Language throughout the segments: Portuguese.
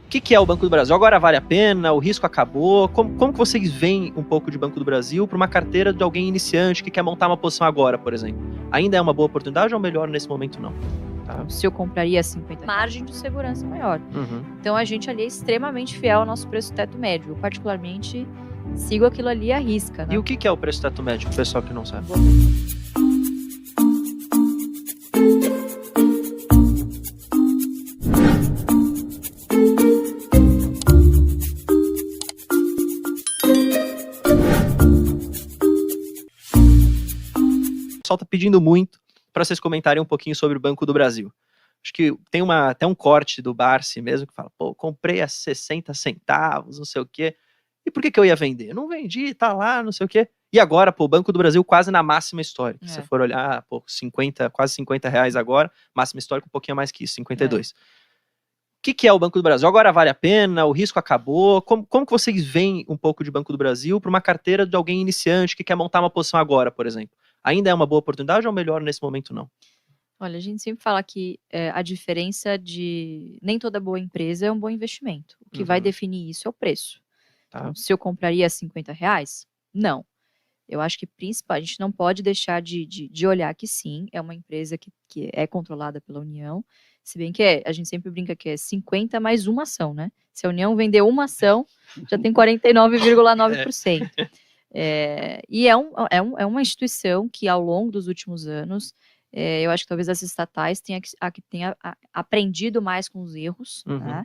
que é o Banco do Brasil? Agora vale a pena? O risco acabou? Como que vocês veem um pouco de Banco do Brasil para uma carteira de alguém iniciante que quer montar uma posição agora, por exemplo? Ainda é uma boa oportunidade ou melhor nesse momento não? Tá. Se eu compraria 50, margem de segurança maior. Então a gente ali é extremamente fiel ao nosso preço teto médio. Eu particularmente sigo aquilo ali à risca. Né? E o que é o preço teto médio, pro pessoal que não sabe? O pessoal tá pedindo muito para vocês comentarem um pouquinho sobre o Banco do Brasil. Acho que tem até um corte do Barsi mesmo que fala, pô, comprei a 60 centavos, não sei o quê. E por que eu ia vender? Eu não vendi, tá lá, não sei o quê. E agora, pô, o Banco do Brasil quase na máxima histórica. Se você for olhar, pô, quase 50 reais agora, máxima histórica um pouquinho mais que isso, 52. O que é o Banco do Brasil? Agora vale a pena? O risco acabou? Como que vocês veem um pouco de Banco do Brasil para uma carteira de alguém iniciante que quer montar uma posição agora, por exemplo? Ainda é uma boa oportunidade ou melhor nesse momento não? Olha, a gente sempre fala que a diferença de nem toda boa empresa é um bom investimento. O que vai definir isso é o preço. Tá. Então, se eu compraria a 50 reais? Não. Eu acho que a gente não pode deixar de olhar que sim, é uma empresa que é controlada pela União, se bem que a gente sempre brinca que é 50 mais uma ação, né? Se a União vender uma ação, já tem 49,9%. E é uma instituição que ao longo dos últimos anos, eu acho que talvez as estatais tenha aprendido mais com os erros, né?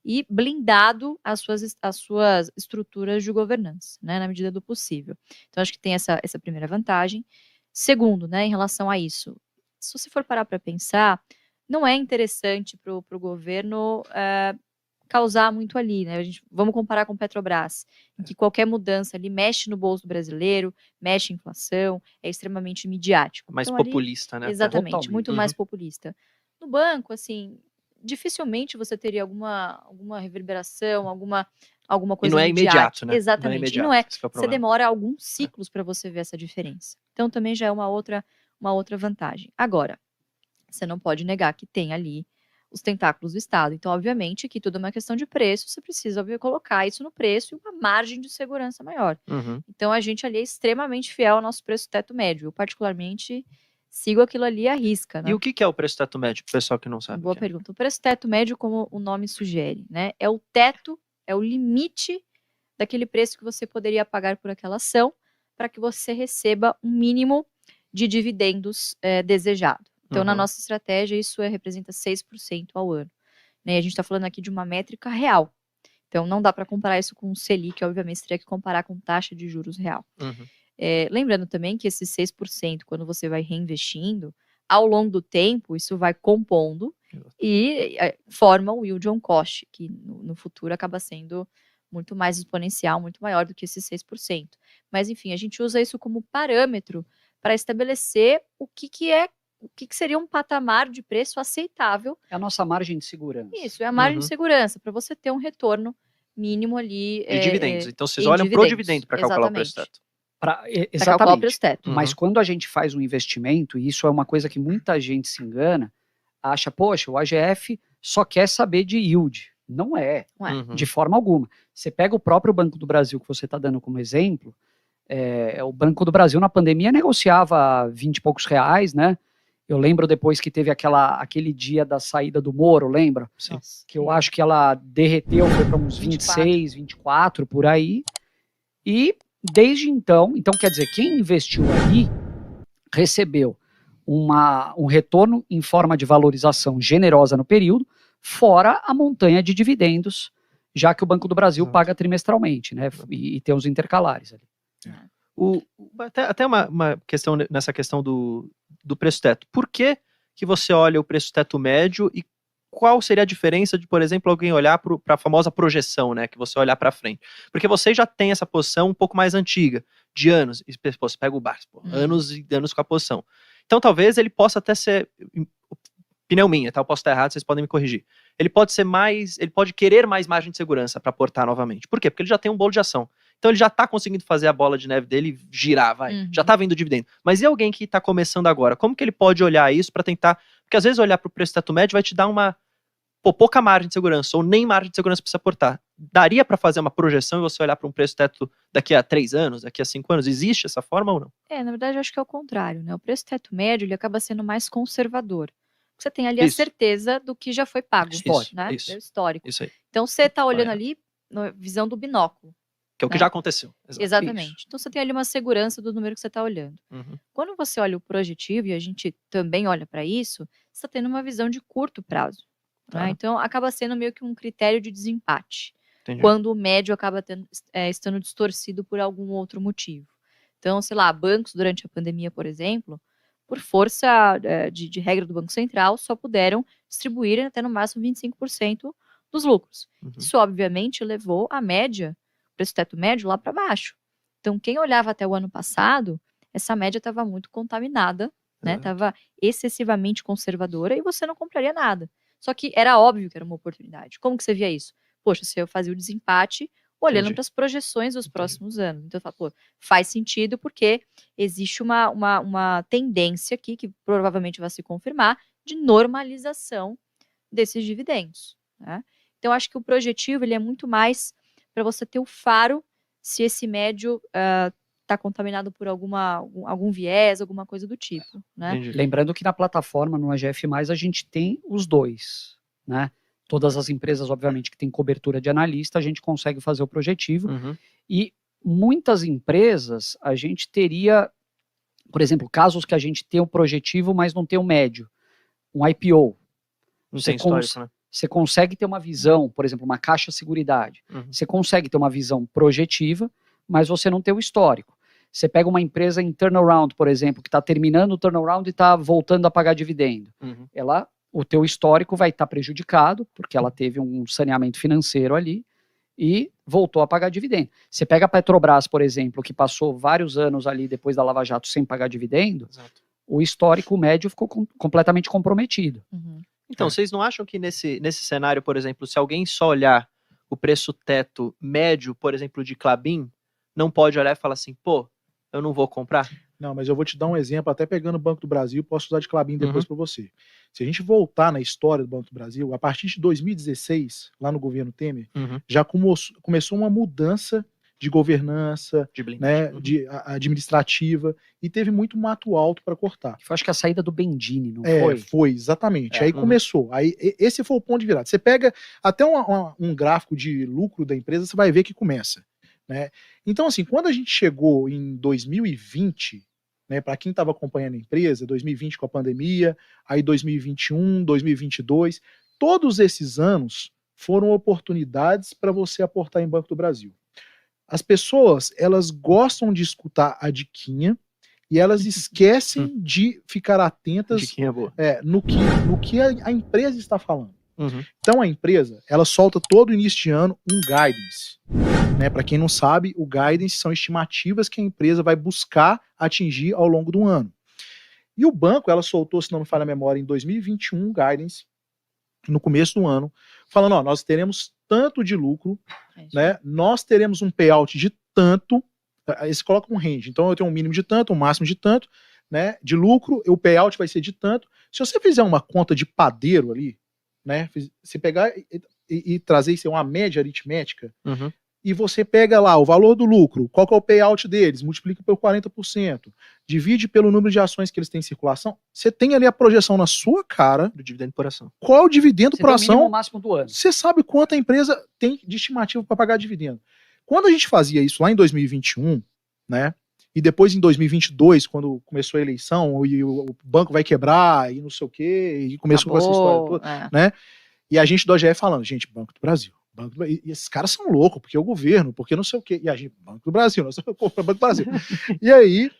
E blindado as suas estruturas de governança, né, na medida do possível. Então, acho que tem essa primeira vantagem. Segundo, né, em relação a isso, se você for parar para pensar, não é interessante para o governo causar muito ali, né? Vamos comparar com Petrobras, em que qualquer mudança ali mexe no bolso do brasileiro, mexe em inflação, é extremamente midiático. Mais então, populista, ali, né? Exatamente, Totalmente. muito mais populista. No banco, assim, dificilmente você teria alguma reverberação, alguma coisa e não é imediato, né? Exatamente. Não é imediato, não é. esse que é o Você problema. demora alguns ciclos para você ver essa diferença. Então também já é uma outra vantagem. Agora, você não pode negar que tem ali os tentáculos do Estado. Então, obviamente, que tudo é uma questão de preço, você precisa colocar isso no preço e uma margem de segurança maior. Então, a gente ali é extremamente fiel ao nosso preço teto médio. Eu, particularmente, sigo aquilo ali à risca. Né? E o que é o preço teto médio, pro pessoal que não sabe? Boa pergunta. O preço teto médio, como o nome sugere, né, é o teto, é o limite daquele preço que você poderia pagar por aquela ação para que você receba um mínimo de dividendos desejado. Então, na nossa estratégia, isso representa 6% ao ano. Né? A gente está falando aqui de uma métrica real. Então, não dá para comparar isso com o Selic, obviamente, você teria que comparar com taxa de juros real. Lembrando também que esses 6%, quando você vai reinvestindo, ao longo do tempo, isso vai compondo e forma o yield on cost, que no futuro acaba sendo muito mais exponencial, muito maior do que esses 6%. Mas, enfim, a gente usa isso como parâmetro para estabelecer o que seria um patamar de preço aceitável. É a nossa margem de segurança. Isso, é a margem de segurança, para você ter um retorno mínimo ali. De dividendos. Então, vocês olham pro dividendo para calcular o preço teto. Exatamente. O preço teto. Mas quando a gente faz um investimento, e isso é uma coisa que muita gente se engana, acha, poxa, o AGF só quer saber de yield. Não é, de forma alguma. Você pega o próprio Banco do Brasil, que você está dando como exemplo, o Banco do Brasil na pandemia negociava 20 e poucos reais, né? Eu lembro depois que teve aquele dia da saída do Moro, lembra? Sim. Que eu acho que ela derreteu, foi para uns 26, 24, por aí. E desde então, quer dizer, quem investiu ali recebeu um retorno em forma de valorização generosa no período, fora a montanha de dividendos, já que o Banco do Brasil paga trimestralmente, né? E tem os intercalares ali. Até uma questão nessa questão do preço teto. Por que você olha o preço teto médio e qual seria a diferença de, por exemplo, alguém olhar para a famosa projeção, né, que você olhar para frente? Porque você já tem essa posição um pouco mais antiga, de anos, e você pega o Barsi, anos e anos com a posição. Então talvez ele possa até ser, opinião minha, tá? Eu posso estar errado, vocês podem me corrigir. Ele pode querer mais margem de segurança para aportar novamente. Por quê? Porque ele já tem um bolo de ação. Então ele já está conseguindo fazer a bola de neve dele girar, já está vendo o dividendo. Mas e alguém que está começando agora? Como que ele pode olhar isso para tentar... Porque às vezes olhar para o preço teto médio vai te dar pouca margem de segurança, ou nem margem de segurança precisa aportar. Daria para fazer uma projeção e você olhar para um preço teto daqui a 3 anos, daqui a 5 anos? Existe essa forma ou não? Na verdade, eu acho que é o contrário, né? O preço teto médio, ele acaba sendo mais conservador. Você tem ali a certeza do que já foi pago, né? Isso. É o histórico. Isso aí. Então, você está olhando ali na visão do binóculo. Que é o que já aconteceu. Exatamente. Isso. Então, você tem ali uma segurança do número que você está olhando. Quando você olha o projetivo, e a gente também olha para isso, você está tendo uma visão de curto prazo. Né? Então, acaba sendo meio que um critério de desempate. Entendi. Quando o médio acaba estando distorcido por algum outro motivo. Então, sei lá, bancos durante a pandemia, por exemplo, por força de regra do Banco Central, só puderam distribuir até no máximo 25% dos lucros. Isso, obviamente, levou a média, o preço teto médio, lá para baixo. Então, quem olhava até o ano passado, essa média estava muito contaminada, né? Estava excessivamente conservadora e você não compraria nada. Só que era óbvio que era uma oportunidade. Como que você via isso? Poxa, você fazia o desempate olhando para as projeções dos próximos anos. Então, faz sentido porque existe uma tendência aqui, que provavelmente vai se confirmar, de normalização desses dividendos. Né? Então, acho que o projetivo ele é muito mais para você ter o faro se esse médio está contaminado por algum viés, alguma coisa do tipo. Né? Lembrando que na plataforma, no AGF+, a gente tem os dois, né? Todas as empresas, obviamente, que tem cobertura de analista, a gente consegue fazer o projetivo. E muitas empresas, a gente teria, por exemplo, casos que a gente tem o projetivo, mas não tem o médio. Um IPO. Não tem histórico, né? Você consegue ter uma visão, por exemplo, uma Caixa Seguridade. Você consegue ter uma visão projetiva, mas você não tem o histórico. Você pega uma empresa em turnaround, por exemplo, que está terminando o turnaround e está voltando a pagar dividendo. O teu histórico vai estar prejudicado, porque ela teve um saneamento financeiro ali e voltou a pagar dividendo. Você pega a Petrobras, por exemplo, que passou vários anos ali depois da Lava Jato sem pagar dividendo, o histórico médio ficou completamente comprometido. Então, vocês não acham que nesse cenário, por exemplo, se alguém só olhar o preço teto médio, por exemplo, de Klabin, não pode olhar e falar assim, pô, eu não vou comprar? Não, mas eu vou te dar um exemplo, até pegando o Banco do Brasil, posso usar de Klabin depois para você. Se a gente voltar na história do Banco do Brasil, a partir de 2016, lá no governo Temer, já começou uma mudança de governança, de administrativa, e teve muito mato alto para cortar. Eu acho que a saída do Bendini, não foi? Foi, exatamente. Aí começou. Aí, esse foi o ponto de virada. Você pega até um gráfico de lucro da empresa, você vai ver que começa. Né? Então, assim, quando a gente chegou em 2020, né, para quem estava acompanhando a empresa, 2020 com a pandemia, aí 2021, 2022, todos esses anos foram oportunidades para você aportar em Banco do Brasil. As pessoas, elas gostam de escutar a diquinha e elas esquecem de ficar atentas no que a empresa está falando. Então a empresa, ela solta todo início de ano um guidance. Né? Para quem não sabe, o guidance são estimativas que a empresa vai buscar atingir ao longo do ano. E o banco, ela soltou, se não me falha a memória, em 2021 um guidance, no começo do ano, falando, ó, nós teremos tanto de lucro, né? Nós teremos um payout de tanto, eles colocam um range, então eu tenho um mínimo de tanto, um máximo de tanto, né? De lucro, o payout vai ser de tanto. Se você fizer uma conta de padeiro ali, né? Se pegar e trazer isso uma média aritmética, e você pega lá o valor do lucro, qual que é o payout deles, multiplica por 40%, divide pelo número de ações que eles têm em circulação, você tem ali a projeção na sua cara do dividendo por ação. Qual é o dividendo por ação? O mínimo máximo do ano. Você sabe quanto a empresa tem de estimativa para pagar dividendo. Quando a gente fazia isso lá em 2021, né? E depois em 2022, quando começou a eleição e o banco vai quebrar e não sei o quê, e começou com essa história toda, né? E a gente do AGF falando, gente, Banco do Brasil. E esses caras são loucos, porque é o governo, porque não sei o quê. E a gente, Banco do Brasil, nós vamos comprar Banco do Brasil. E aí,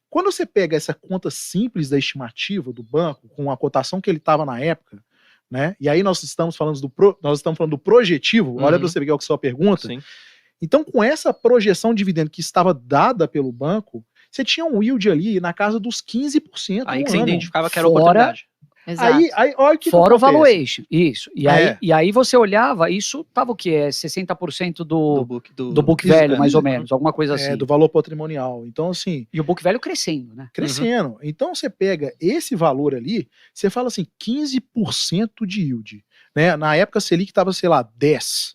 quando você pega essa conta simples da estimativa do banco, com a cotação que ele estava na época, né? E aí nós estamos falando do projetivo, olha para você ver qual que é a sua pergunta. Sim. Então, com essa projeção de dividendo que estava dada pelo banco, você tinha um yield ali na casa dos 15%. Aí que você identificava que era oportunidade. Exato. Aí olha que fora o acontece. valuation, isso. E aí você olhava, isso tava o quê? 60% do book velho, mais ou menos, alguma coisa assim. Do valor patrimonial. Então, assim... E o book velho crescendo, né? Crescendo. Então, você pega esse valor ali, você fala assim, 15% de yield. Né? Na época, a Selic estava, sei lá, 10%.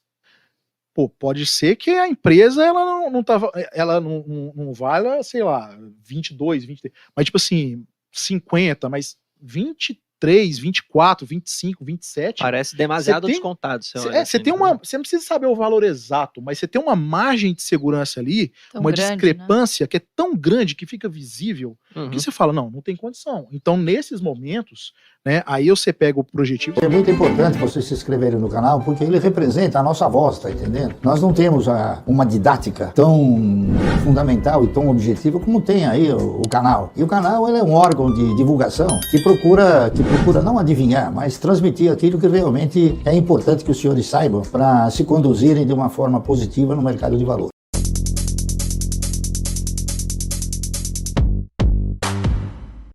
Pô, pode ser que a empresa ela não valha, sei lá, 22, 23, mas tipo assim, 50, mas 23, 24, 25, 27. Parece demasiado descontado. Você tem você não precisa saber o valor exato, mas você tem uma margem de segurança ali, uma discrepância, né, que é tão grande que fica visível, que você fala, não tem condição. Então, nesses momentos, né, aí você pega o projetivo. É muito importante vocês se inscreverem no canal, porque ele representa a nossa voz, tá entendendo? Nós não temos uma didática tão fundamental e tão objetiva como tem aí o canal. E o canal, ele é um órgão de divulgação que procura não adivinhar, mas transmitir aquilo que realmente é importante que os senhores saibam para se conduzirem de uma forma positiva no mercado de valores.